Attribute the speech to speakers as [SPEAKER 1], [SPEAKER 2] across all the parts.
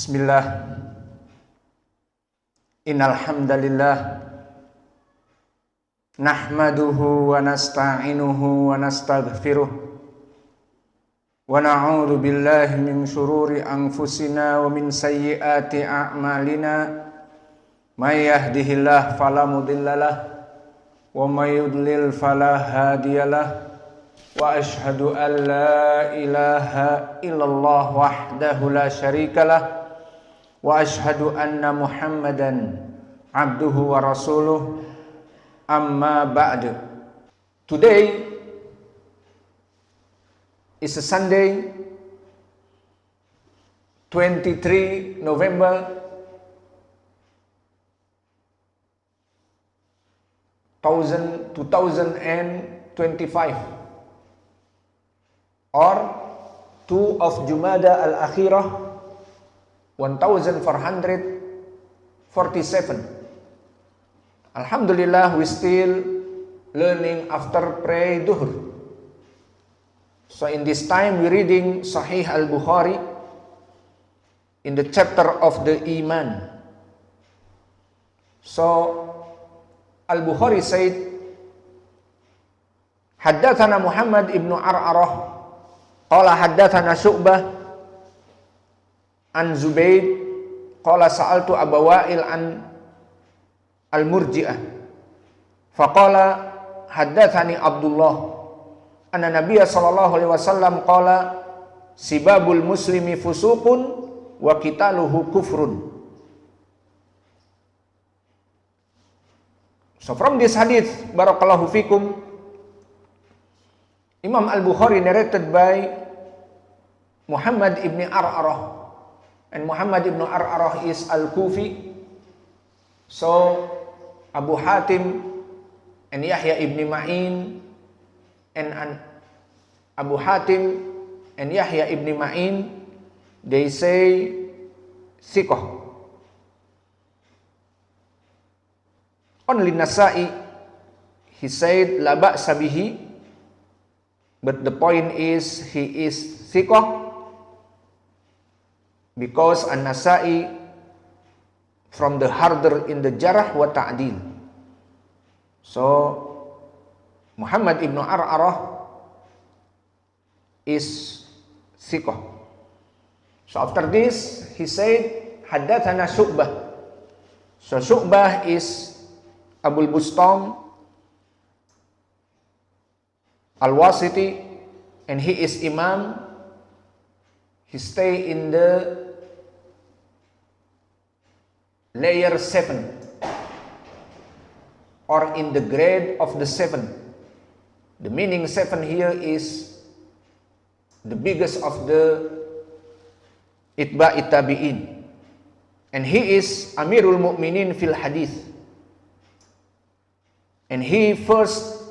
[SPEAKER 1] Bismillah. Innal hamdalillah nahmaduhu wa nasta'inuhu wa nastaghfiruh wa na'udzu billahi min syururi anfusina wa min sayyiati a'malina. May yahdihillahu fala mudhillalah wa may yudlil fala hadiyalah. Wa ashhadu an la ilaha illallah wahdahu la syarikalah wa ashhadu anna Muhammadan abduhu wa rasuluh. Amma ba'du. Today is a Sunday, 23 November 2025 or 2 of Jumada al-Akhirah 1447. Alhamdulillah, we still learning after pray duhur. So in this time we reading Sahih al-Bukhari in the chapter of the Iman. So al-Bukhari said, Haddathana Muhammad ibn Ar'arah qala haddathana Syu'bah an Zubayd qala sa'altu Abu Wa'il an al-Murji'ah faqala haddathani Abdullah anna Nabiyya sallallahu alaihi wasallam qala sibabul muslimi fusuqun wa qitaluhu kufrun. So from this hadith, barakallahu fikum, Imam al-Bukhari narrated by Muhammad ibn Ar'arah, and Muhammad ibn Ar'arah is al-Kufi. So Abu Hatim and Yahya ibn Ma'in and Abu Hatim and Yahya ibn Ma'in, they say thiqah. Only Nasa'i, he said la ba'sa bihi, but the point is he is thiqah because An-Nasa'i from the harder in the jarh wa ta'dil. So Muhammad ibn Ar'arah is thiqah. So after this he said haddathana Syu'bah. So Syu'bah is Abul Bustam Al-Wasiti, and he is Imam. He stay in the layer 7 or in the grade of the 7. The meaning 7 here is the biggest of the Itba'i Tabi'in, and he is Amirul Mu'minin fil Hadith, and he first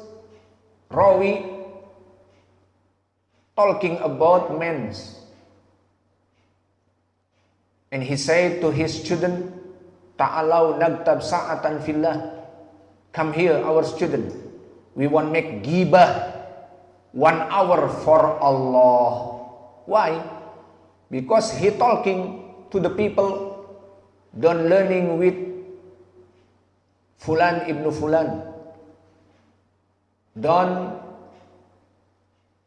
[SPEAKER 1] rawi talking about men's, and he said to his student, Ta'alaw nagtab sa'atan fillah, come here our student, we want make ghibah 1 hour for Allah. Why? Because he talking to the people, don't learning with Fulan ibn Fulan, don't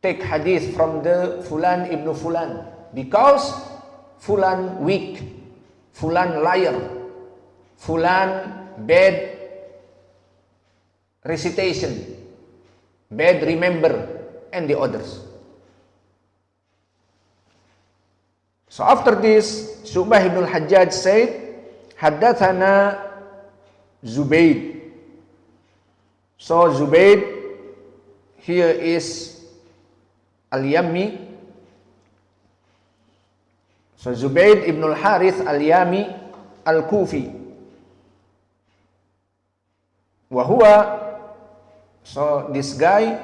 [SPEAKER 1] take hadith from the Fulan ibn Fulan, because Fulan weak, Fulan liar, Fulan bad recitation, bad remember, and the others. So after this, Syu'bah ibn al-Hajjaj said, Haddathana Zubayd. So Zubayd here is Al-Yami. So Zubayd ibn al-Harith al-Yami al-Kufi. Wahuwa, so this guy,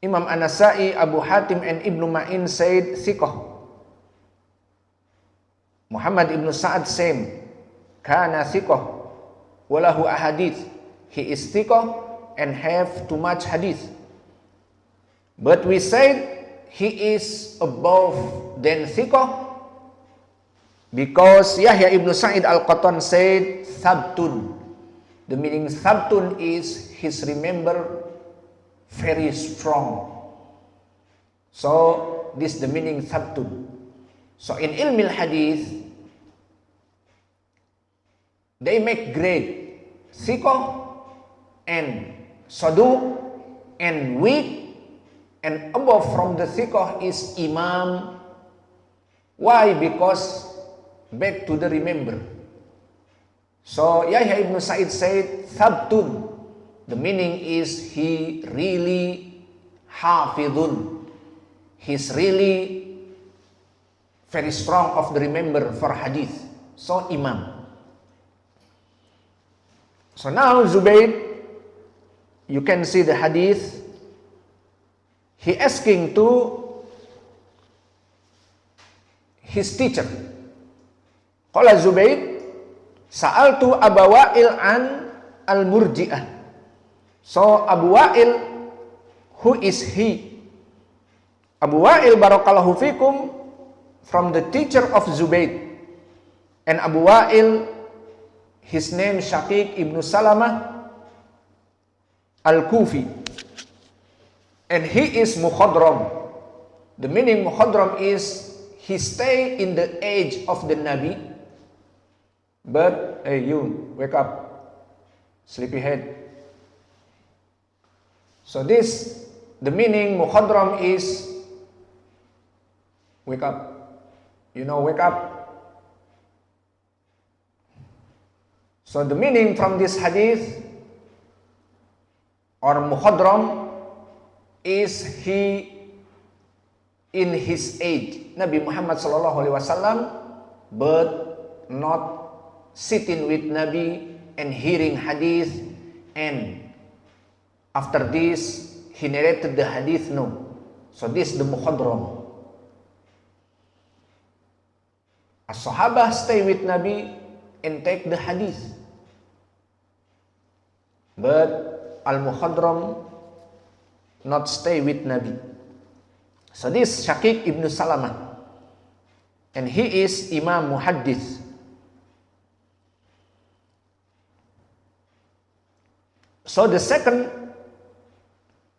[SPEAKER 1] Imam An-Nasa'i, Abu Hatim and Ibn Ma'in said thiqah. Muhammad ibn Sa'ad same, kana thiqah walahu ahadith, he is thiqah and have too much hadith. But we said he is above than thiqah Because Yahya ibn Sa'id al-Qattan said, Thabtun. The meaning Thabtun is his remember very strong. So this the meaning Thabtun. So in ilmil hadith, they make grade Thiqah and Saduq and weak, and above from the Thiqah is Imam. Why? Because back to the remember. So Yahya ibn Sa'id said, Thabtun. The meaning is he really hafidun. He's really very strong of the remember for hadith. So Imam. So now Zubayd, you can see the hadith. He asking to his teacher. Qala Zubayd, Sa'altu Aba Wa'il an al-Murji'ah. So Abu Wa'il, who is he? Abu Wa'il barakallahu fikum, from the teacher of Zubayd. And Abu Wa'il, his name Shaqiq ibn Salamah al-Kufi. And he is Mukhadram. The meaning Mukhadram is he stay in the age of the Nabi. But, hey you, wake up, sleepyhead. So this, the meaning Mukhadram is wake up. You know, wake up. So the meaning from this hadith or Mukhadram is he in his age, Nabi Muhammad sallallahu alaihi wasallam, but not sitting with Nabi and hearing hadith, and after this he narrated the hadith. No. So this is the Mukhadram. A Sahaba stay with Nabi and take the hadith, but Al-Mukhadram not stay with Nabi. So this Shaqiq ibn Salamah, and he is Imam Muhaddith. So the second,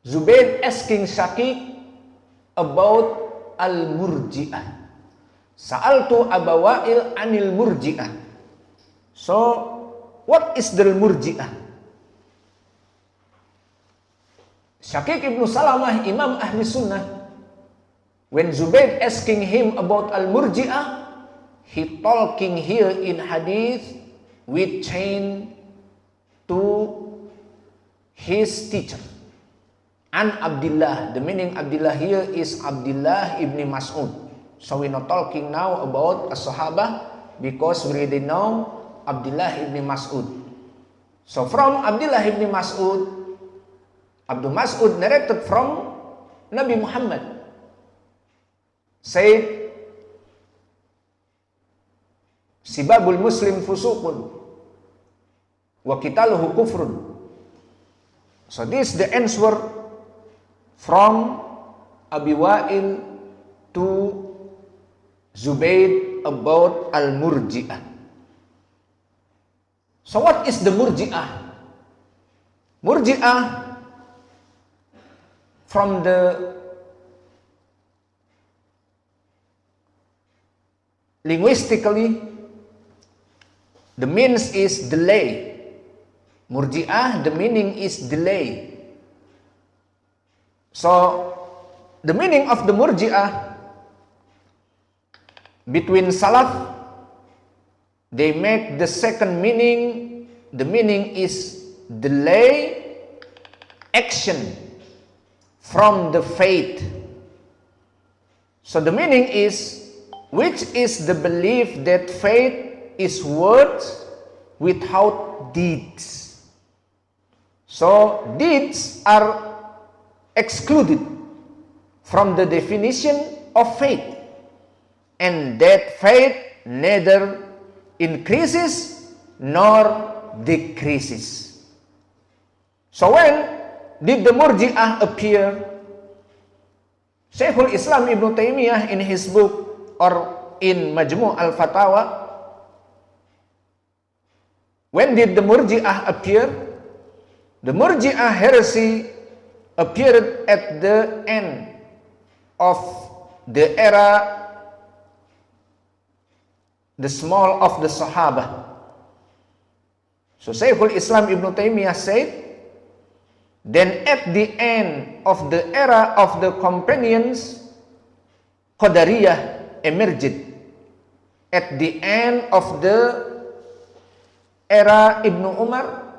[SPEAKER 1] Zubayd asking Shaqiq about Al-Murji'ah. Sa'altu Aba Wa'il anil Murji'ah. So what is the Murji'ah? Shaqiq ibn Salamah, Imam Ahli Sunnah, when Zubayd asking him about Al-Murji'ah, he talking here in hadith with chain to his teacher. An Abdullah, the meaning Abdullah here is Abdullah ibn Mas'ud. So we're not talking now about a Sahaba because we already know Abdullah ibn Mas'ud. So from Abdullah ibn Mas'ud, Abdul Mas'ud narrated from Nabi Muhammad, said, Sibabul Muslim fusuqun wa qitaluhu kufrun. So this is the answer from Abi Wa'il to Zubayd about Al-Murji'ah. So what is the Murji'ah? Murji'ah, from the linguistically, the means is delay. Murji'ah, the meaning is delay. So the meaning of the Murji'ah between Salaf, they make the second meaning, the meaning is delay action from the faith. So the meaning is, which is the belief that faith is words without deeds. So deeds are excluded from the definition of faith, and that faith neither increases nor decreases. So when did the Murji'ah appear? Shaykhul Islam Ibn Taymiyyah in his book or in Majmu' al-Fatawa, when did the Murji'ah appear? The Murji'ah heresy appeared at the end of the era, the small of the Sahaba. So Shaykhul Islam Ibn Taymiyyah said, then at the end of the era of the companions, Qadariyah emerged. At the end of the era Ibn Umar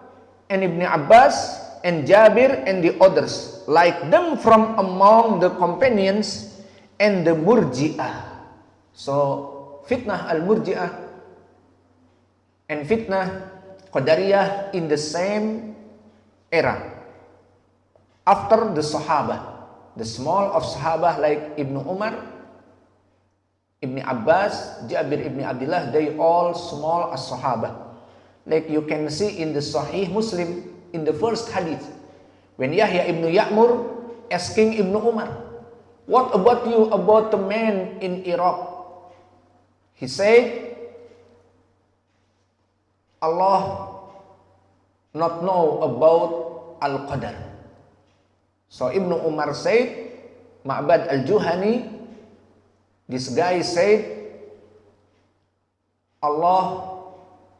[SPEAKER 1] and Ibn Abbas and Jabir and the others, like them from among the companions and the Murji'ah. So fitnah al-Murji'ah and fitnah Qadariyah in the same era. After the Sahaba, the small of Sahaba like Ibn Umar, Ibn Abbas, Jabir ibn Abdullah, they all small as Sahaba. Like you can see in the Sahih Muslim, in the first hadith, when Yahya ibn Ya'mur asking Ibn Umar, what about you about the man in Iraq? He said, Allah not know about Al-Qadar. So Ibn Umar said, Ma'bad al-Juhani, this guy said, Allah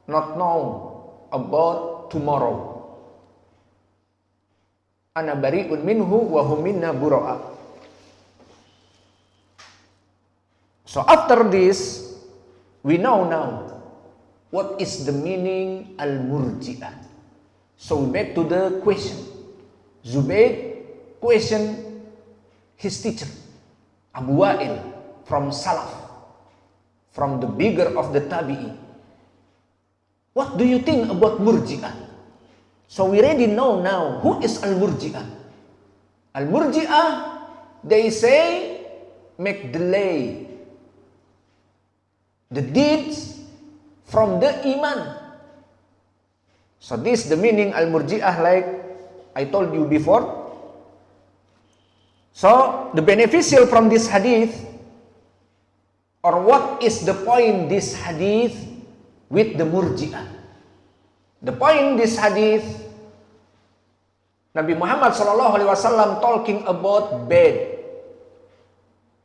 [SPEAKER 1] not know about tomorrow. Ana bari'un minhu wa hum minna bura'a. So after this, we know now what is the meaning al-Murji'ah. So we back to the question. Zubayd questioned his teacher, Abu Wa'il, from Salaf, from the bigger of the Tabi'i. What do you think about Murji'ah? So we already know now who is Al-Murji'ah. Al-Murji'ah, they say, make delay the deeds from the Iman. So this the meaning Al-Murji'ah, like I told you before. So the beneficial from this hadith, or what is the point this hadith with the Murji'ah? The point this hadith, Nabi Muhammad SAW talking about bad,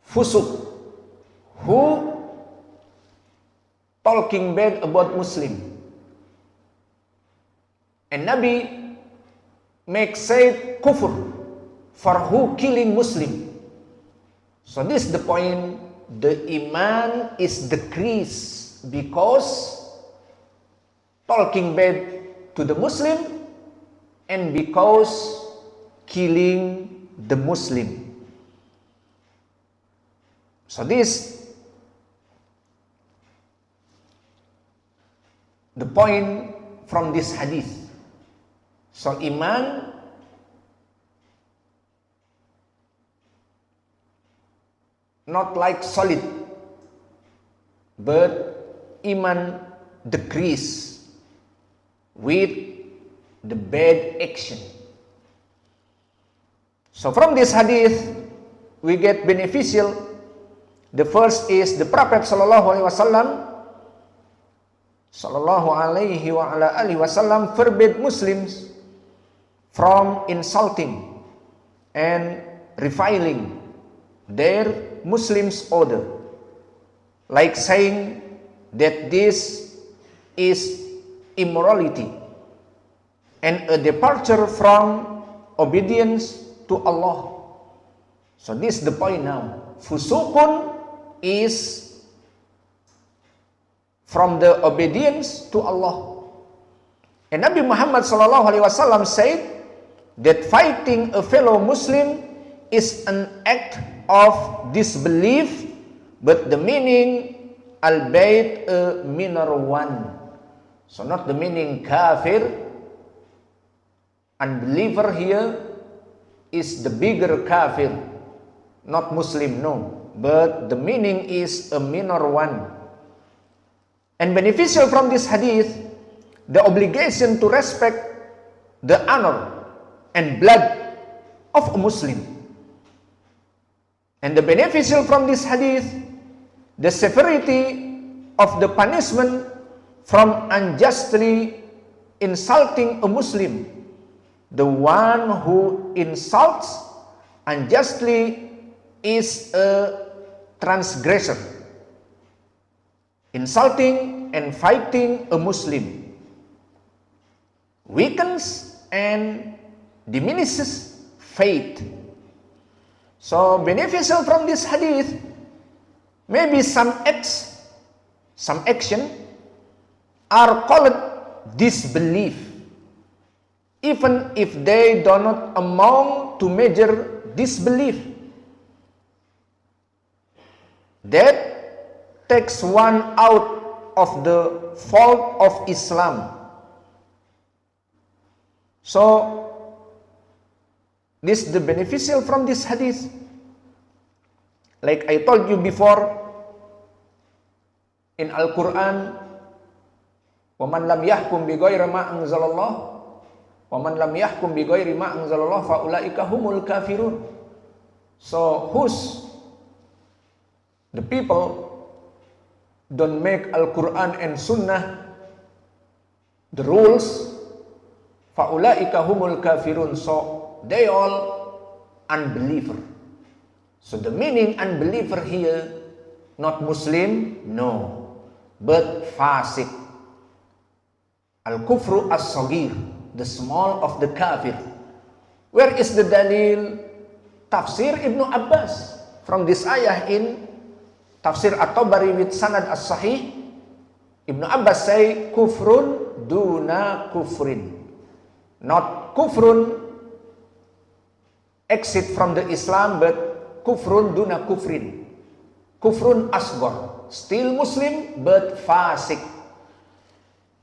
[SPEAKER 1] fusuk, who talking bad about Muslim. And Nabi make say kufur, for who killing Muslim. So this is the point, the Iman is decreased because talking bad to the Muslim and because killing the Muslim. So this the point from this hadith. So Iman not like solid, but Iman decrease with the bad action. So from this hadith, we get beneficial. The first is the Prophet sallallahu alaihi wasallam forbid Muslims from insulting and reviling their Muslims order, like saying that this is immorality and a departure from obedience to Allah. So this is the point now. Fusukun is from the obedience to Allah. And Nabi Muhammad SAW said that fighting a fellow Muslim is an act of disbelief, but the meaning albeit a minor one. So not the meaning kafir. Unbeliever here is the bigger kafir, not Muslim, no. But the meaning is a minor one. And beneficial from this hadith, the obligation to respect the honor and blood of a Muslim. And the beneficial from this hadith, the severity of the punishment from unjustly insulting a Muslim. The one who insults unjustly is a transgressor. Insulting and fighting a Muslim weakens and diminishes faith. So beneficial from this hadith, maybe some acts, some action are called disbelief, even if they do not amount to major disbelief. That takes one out of the fold of Islam. So this is the beneficial from this hadith. Like I told you before, in Al-Quran, وَمَنْ لَمْ يَحْكُمْ بِغَيْرِ مَا أَنْزَلَ اللَّهُ وَمَنْ لَمْ يَحْكُمْ بِغَيْرِ مَا أَنْزَلَ اللَّهُ فَأُولَئِكَ هُمُ الْكَافِرُونَ. So whose the people don't make Al-Quran and Sunnah the rules, فَأُولَئِكَ هُمُ الْكَافِرُونَ. So they all unbeliever. So the meaning unbeliever here, not Muslim, no, but fasik. Al-kufru as-sagir, the small of the kafir. Where is the dalil? Tafsir Ibn Abbas. From this ayah in Tafsir At-Tabari with sanad as-sahih, Ibn Abbas say, kufrun duna kufrin. Not kufrun exit from the Islam, but kufrun duna kufrin. Kufrun asghar, still Muslim but fasik.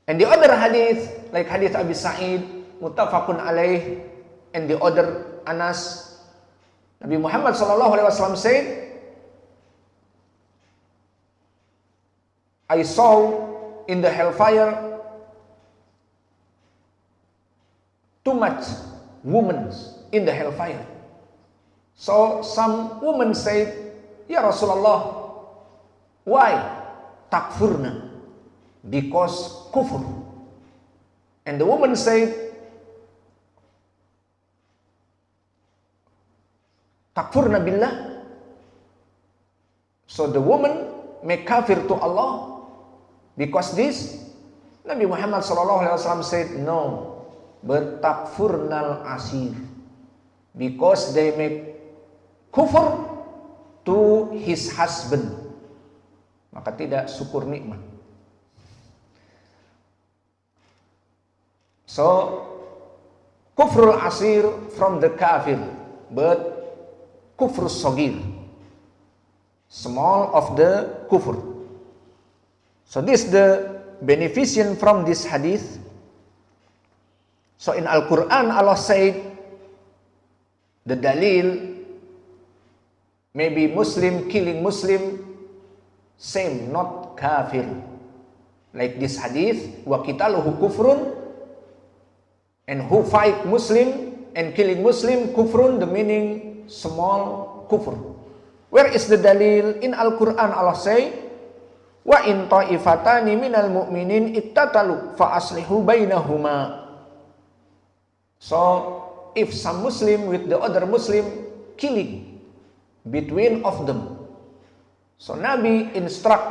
[SPEAKER 1] And the other hadith, like hadith Abi Sa'id, muttafaqun alaih, and the other Anas, Nabi Muhammad SAW said, I saw in the hellfire too much women in the hellfire. So some women said, Ya Rasulullah, why? Takfurna, because kufur. And the woman said, takfurna billah. So the woman make kafir to Allah because this. Nabi Muhammad SAW said, no, but takfurnal asir, because they make kufur to his husband, maka tidak syukur nikmat. So kufrul asir from the kafir, but kufrul sagir, small of the kufur. So this the beneficiation from this hadith. So in Al-Quran Allah said, the dalil, maybe Muslim killing Muslim, same, not kafir. Like this hadith, wa qitaluhu kufrun, and who fight Muslim and killing Muslim, kufrun, the meaning small kufur. Where is the dalil? In Al-Quran Allah say, wa in ta'ifatani minal mu'minin ittatalu fa aslihu bainahuma. So if some Muslim with the other Muslim killing between of them, so Nabi instruct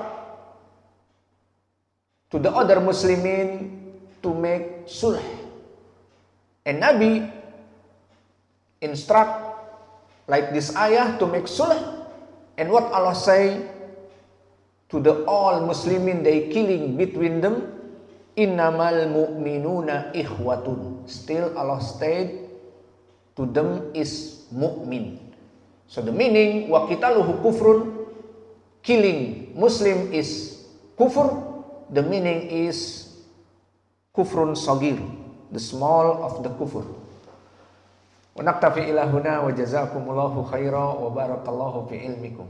[SPEAKER 1] to the other Muslimin to make sulh, and Nabi instruct like this ayah to make sulh. And what Allah say to the all Muslimin they killing between them, innamal mu'minuna ikhwatun. Still Allah said to them is mu'min. So the meaning wa qitaluhu kufrun, killing Muslim is kufur. The meaning is kufrun sagir, the small of the kufur. Wa naktafi ila huna wa jazakumullahu khaira wa barakallahu fi ilmikum.